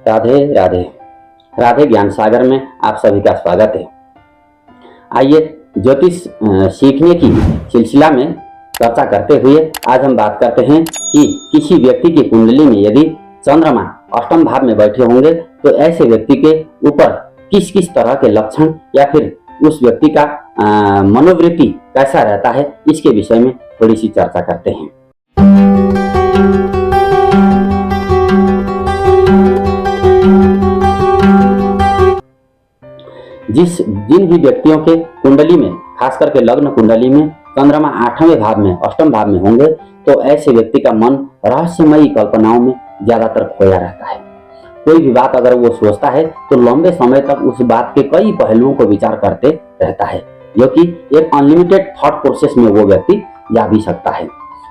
राधे राधे। राधे ज्ञान सागर में आप सभी का स्वागत है। आइए ज्योतिष सीखने की सिलसिला में चर्चा करते हुए आज हम बात करते हैं कि किसी व्यक्ति की कुंडली में यदि चंद्रमा अष्टम भाव में बैठे होंगे तो ऐसे व्यक्ति के ऊपर किस किस तरह के लक्षण या फिर उस व्यक्ति का मनोवृत्ति कैसा रहता है, इसके विषय में थोड़ी सी चर्चा करते हैं। जिन भी व्यक्तियों के कुंडली में, खास करके लग्न कुंडली में चंद्रमा 8वें भाव में, अष्टम भाव में होंगे तो ऐसे व्यक्ति का मन रहस्यमयी कल्पनाओं में ज्यादातर खोया रहता है। कोई भी बात अगर वो सोचता है तो लंबे समय तक उस बात के कई पहलुओं को विचार करते रहता है, जो कि एक अनलिमिटेड थॉट प्रोसेस में वो व्यक्ति जा भी सकता है।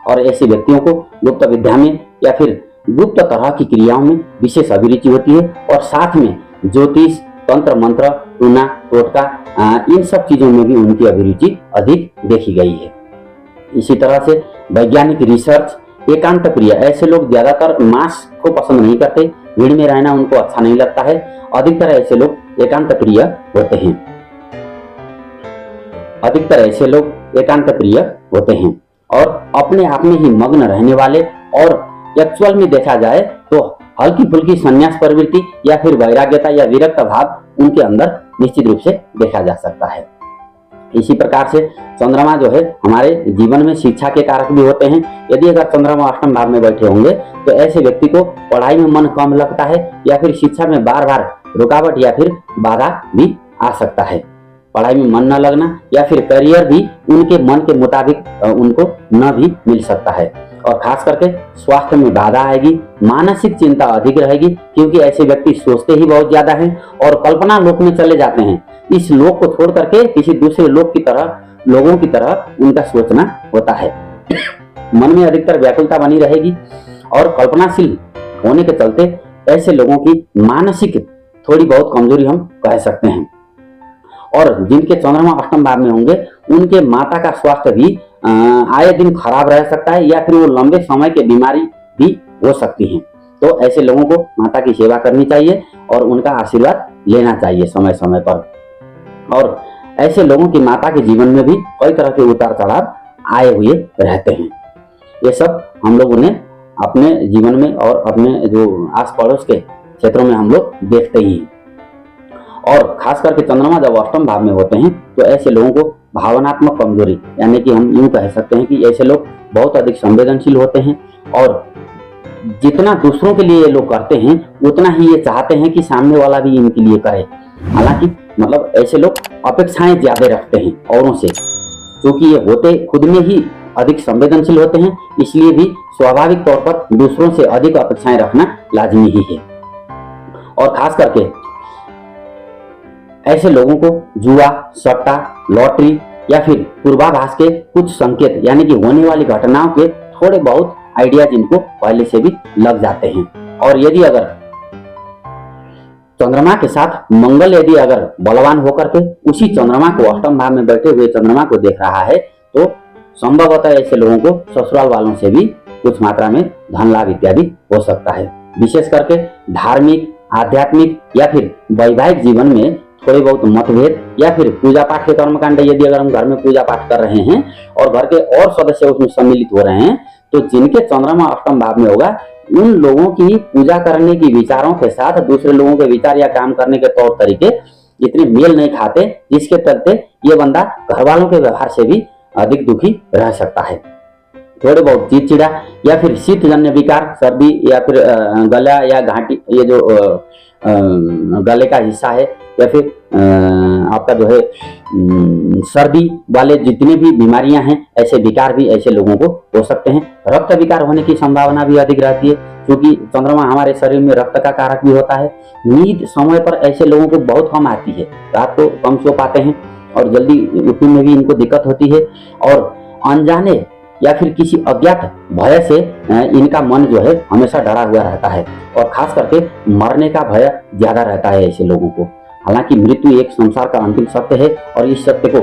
और ऐसे व्यक्तियों को गुप्त विद्या में या फिर गुप्त तरह की क्रियाओं में विशेष अभिरुचि होती है और साथ में ज्योतिष, तंत्र मंत्र, टूना टोटका, इन सब चीजों में भी उनकी अभिरुचि अधिक देखी गई है। इसी तरह से वैज्ञानिक रिसर्च, एकांत प्रिय, ऐसे लोग ज्यादातर मास को पसंद नहीं करते, भीड़ में रहना उनको अच्छा नहीं लगता है। अधिकतर ऐसे लोग एकांत प्रिय होते हैं। और अपने आप में ही मग्न रहने वाले, और एक्चुअल में देखा जाए तो हल्की फुल्की संन्यास प्रवृत्ति या फिर वैराग्यता या विरक्त भाव उनके अंदर निश्चित रूप से देखा जा सकता है। इसी प्रकार से चंद्रमा जो है हमारे जीवन में शिक्षा के कारक भी होते हैं। यदि अगर चंद्रमा अष्टम भाव में बैठे होंगे तो ऐसे व्यक्ति को पढ़ाई में मन कम लगता है या फिर शिक्षा में बार बार रुकावट या फिर बाधा भी आ सकता है। पढ़ाई में मन न लगना या फिर करियर भी उनके मन के मुताबिक उनको न भी मिल सकता है। और खास करके स्वास्थ्य में बाधा आएगी, मानसिक चिंता अधिक रहेगी, क्योंकि ऐसे व्यक्ति सोचते ही बहुत ज्यादा हैं और कल्पना लोक में चले जाते हैं। इस लोक को छोड़ करके किसी दूसरे लोक की तरह, लोगों की तरह उनका सोचना होता है। मन में अधिकतर व्याकुलता बनी रहेगी और कल्पनाशील होने के चलते ऐसे लोगों की मानसिक थोड़ी बहुत कमजोरी हम कह सकते हैं। और जिनके चंद्रमा अष्टम भाव में होंगे उनके माता का स्वास्थ्य भी आए दिन खराब रह सकता है या फिर वो लंबे समय की बीमारी भी हो सकती है। तो ऐसे लोगों को माता की सेवा करनी चाहिए और उनका आशीर्वाद लेना चाहिए समय समय पर। और ऐसे लोगों की माता के जीवन में भी कई तरह के उतार चढ़ाव आए हुए रहते हैं। ये सब हम लोगों ने अपने जीवन में और अपने जो आस पड़ोस के क्षेत्रों में हम लोग देखते ही हैं। और खास करके चंद्रमा जब अष्टम भाव में होते हैं तो ऐसे लोगों को भावनात्मक कमजोरी, यानी कि हम यूं कह सकते हैं कि ऐसे लोग बहुत अधिक संवेदनशील होते हैं और जितना दूसरों के लिए ये लोग करते हैं उतना ही ये चाहते हैं कि सामने वाला भी इनके लिए करे। हालांकि मतलब ऐसे लोग अपेक्षाएं ज्यादा रखते हैं औरों से, क्योंकि ये होते खुद में ही अधिक संवेदनशील होते हैं, इसलिए भी स्वाभाविक तौर पर दूसरों से अधिक अपेक्षाएं रखना लाजमी ही है। और खास करके ऐसे लोगों को जुआ, सट्टा, लॉटरी या फिर पूर्वाभास के कुछ संकेत, यानी कि होने वाली घटनाओं के थोड़े बहुत आइडियाज इनको पहले से भी लग जाते हैं। और यदि अगर चंद्रमा के साथ मंगल यदि अगर बलवान होकर के उसी चंद्रमा को, अष्टम भाव में बैठे हुए चंद्रमा को देख रहा है तो संभवतः ऐसे लोगों को ससुराल वालों से भी कुछ मात्रा में धन लाभ इत्यादि हो सकता है। विशेष करके धार्मिक, आध्यात्मिक या फिर वैवाहिक जीवन में थोड़े बहुत मतभेद या फिर पूजा पाठ के कर्मकांड, यदि अगर हम घर में पूजा पाठ कर रहे हैं और घर के और सदस्य उसमें सम्मिलित हो रहे हैं तो जिनके चंद्रमा अष्टम भाव में होगा उन लोगों की पूजा करने की विचारों के साथ दूसरे लोगों के विचार या काम करने के तौर तरीके इतने मेल नहीं खाते, जिसके चलते ये बंदा घर वालों के व्यवहार से भी अधिक दुखी रह सकता है। थोड़े बहुत चिड़चिड़ा या फिर शीतजन्य विकार, सर्दी या फिर गला या घाटी, ये जो गले का हिस्सा है या फिर आपका जो है सर्दी वाले जितने भी बीमारियां हैं, ऐसे विकार भी ऐसे लोगों को हो सकते हैं। रक्त विकार होने की संभावना भी अधिक रहती है, क्योंकि चंद्रमा हमारे शरीर में रक्त का कारक भी होता है। नींद समय पर ऐसे लोगों को बहुत कम आती है, रात को कम सो पाते हैं और जल्दी उठने में भी इनको दिक्कत होती है। और अनजाने या फिर किसी अज्ञात भय से इनका मन जो है हमेशा डरा हुआ रहता है और खास करके मरने का भय ज्यादा रहता है ऐसे लोगों को। हालांकि मृत्यु एक संसार का अंतिम सत्य है और इस सत्य को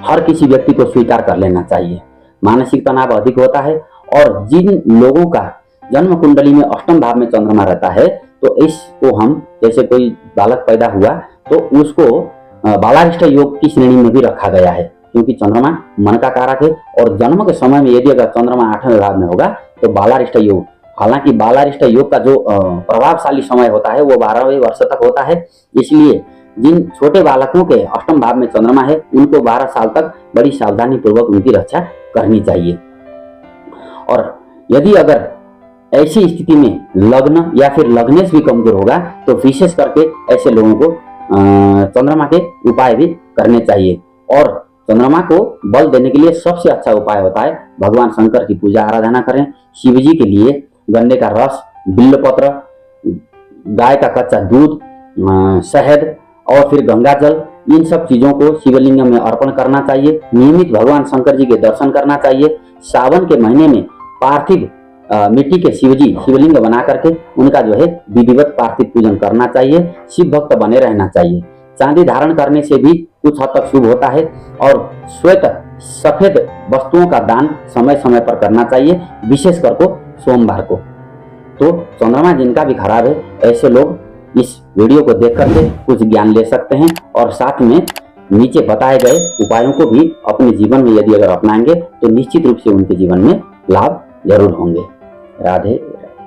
हर किसी व्यक्ति को स्वीकार कर लेना चाहिए। मानसिक तनाव अधिक होता है और जिन लोगों का जन्म कुंडली में अष्टम भाव में चंद्रमा रहता है तो इसको हम, जैसे कोई बालक पैदा हुआ तो उसको बालारिष्ट योग की श्रेणी में भी रखा गया है, क्योंकि चंद्रमा मन का कारक है और जन्म के समय में यदि अगर चंद्रमा 8वें भाव में होगा तो बालारिष्ट योग, हालांकि बालारिष्ट योग का जो प्रभावशाली समय होता है वो 12वें वर्ष तक होता है। इसलिए जिन छोटे बालकों के अष्टम भाव में चंद्रमा है उनको 12 साल तक बड़ी सावधानी पूर्वक उनकी रक्षा करनी चाहिए। और यदि अगर ऐसी स्थिति में लग्न या फिर लग्नेश भी कमजोर होगा तो विशेष करके ऐसे लोगों को चंद्रमा के उपाय भी करने चाहिए। और चंद्रमा को बल देने के लिए सबसे अच्छा उपाय होता है भगवान शंकर की पूजा आराधना करें। शिव जी के लिए गन्ने का रस, बिल्वपत्र, गाय का कच्चा दूध, शहद और फिर गंगा जल, इन सब चीजों को शिवलिंग में अर्पण करना चाहिए। नियमित भगवान शंकर जी के दर्शन करना चाहिए। सावन के महीने में पार्थिव मिट्टी के शिवलिंग बना करके उनका जो है विधिवत पार्थिव पूजन करना चाहिए। शिव भक्त बने रहना चाहिए। चांदी धारण करने से भी कुछ हद तक शुभ होता है और श्वेत सफेद वस्तुओं का दान समय समय पर करना चाहिए, विशेषकर को सोमवार को। तो चंद्रमा जिनका भी खराब है ऐसे लोग इस वीडियो को देख करके कुछ ज्ञान ले सकते हैं और साथ में नीचे बताए गए उपायों को भी अपने जीवन में यदि अगर अपनाएंगे तो निश्चित रूप से उनके जीवन में लाभ जरूर होंगे। राधे